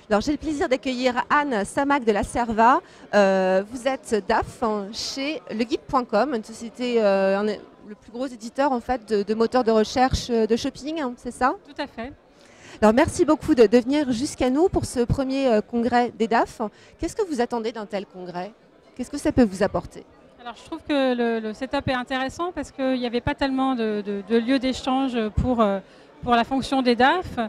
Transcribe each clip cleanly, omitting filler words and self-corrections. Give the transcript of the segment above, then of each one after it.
Alors, j'ai le plaisir d'accueillir Anne Samac de la Cerva. Vous êtes DAF chez leguide.com, une société, le plus gros éditeur en fait, de moteurs de recherche de shopping, hein, c'est ça? Tout à fait. Alors, merci beaucoup de venir jusqu'à nous pour ce premier congrès des DAF. Qu'est-ce que vous attendez d'un tel congrès? Qu'est-ce que ça peut vous apporter? Alors, je trouve que le setup est intéressant parce qu'il n'y avait pas tellement de lieux d'échange pour la fonction des DAF.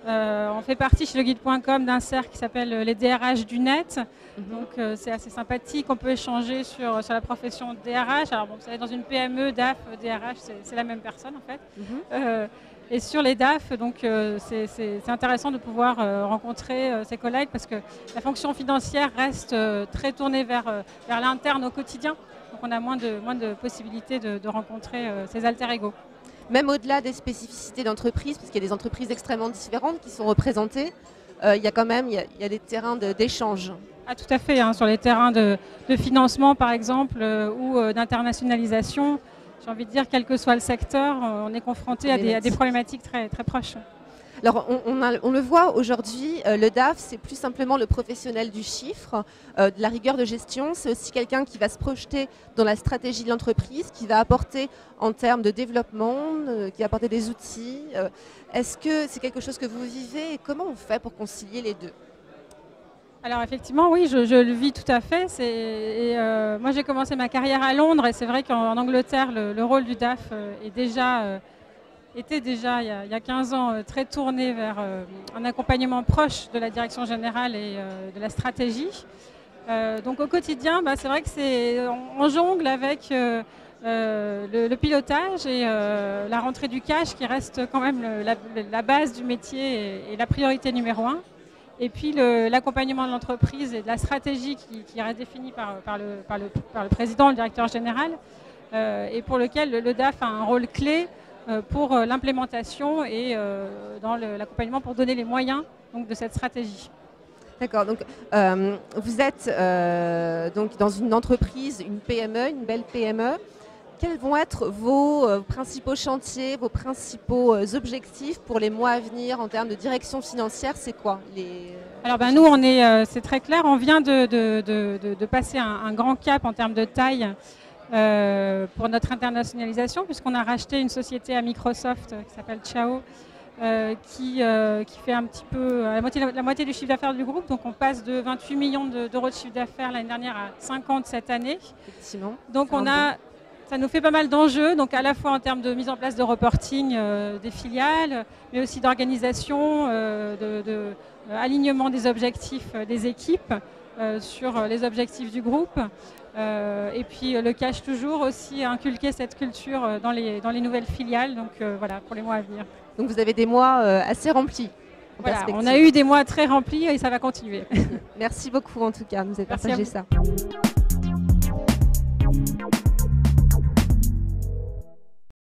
On fait partie chez leguide.com d'un cercle qui s'appelle les DRH du net. Donc c'est assez sympathique, on peut échanger sur la profession de DRH. Alors bon, vous savez, dans une PME, DAF, DRH, c'est la même personne en fait. Et sur les DAF, donc c'est intéressant de pouvoir rencontrer ses collègues parce que la fonction financière reste très tournée vers l'interne au quotidien. Donc on a moins de possibilités de rencontrer ses alter ego. Même au-delà des spécificités d'entreprise, parce qu'il y a des entreprises extrêmement différentes qui sont représentées, il y a quand même des terrains d'échange. Ah, tout à fait, hein, sur les terrains de financement par exemple ou d'internationalisation, j'ai envie de dire quel que soit le secteur, on est confronté à des problématiques très, très proches. Alors on le voit aujourd'hui, le DAF c'est plus simplement le professionnel du chiffre, de la rigueur de gestion, c'est aussi quelqu'un qui va se projeter dans la stratégie de l'entreprise, qui va apporter en termes de développement, qui va apporter des outils. Est-ce que c'est quelque chose que vous vivez et comment on fait pour concilier les deux? Alors effectivement, oui, je le vis tout à fait. Moi j'ai commencé ma carrière à Londres et c'est vrai qu'en Angleterre, le rôle du DAF était déjà, il y a 15 ans, très tourné vers un accompagnement proche de la direction générale et de la stratégie. Donc au quotidien, c'est vrai que on jongle avec le pilotage et la rentrée du cash qui reste quand même la base du métier et la priorité numéro 1. Et puis l'accompagnement de l'entreprise et de la stratégie qui reste définie par le président, le directeur général, et pour lequel le DAF a un rôle clé pour l'implémentation et dans l'accompagnement pour donner les moyens donc, de cette stratégie. D'accord, donc vous êtes donc dans une entreprise, une PME, une belle PME. Quels vont être vos principaux chantiers, vos principaux objectifs pour les mois à venir en termes de direction financière? C'est quoi Alors nous, c'est très clair, on vient de passer un grand cap en termes de taille pour notre internationalisation, puisqu'on a racheté une société à Microsoft qui s'appelle Chao, qui fait un petit peu la moitié du chiffre d'affaires du groupe. Donc on passe de 28 millions d'euros de chiffre d'affaires l'année dernière à 50 cette année. Effectivement. Donc ça nous fait pas mal d'enjeux, donc à la fois en termes de mise en place de reporting des filiales, mais aussi d'organisation, alignement des objectifs des équipes sur les objectifs du groupe. Et puis le cash toujours aussi, inculquer cette culture dans les nouvelles filiales, donc voilà, pour les mois à venir. Donc vous avez des mois assez remplis. Voilà, on a eu des mois très remplis et ça va continuer. Merci beaucoup en tout cas, vous avez partagé ça.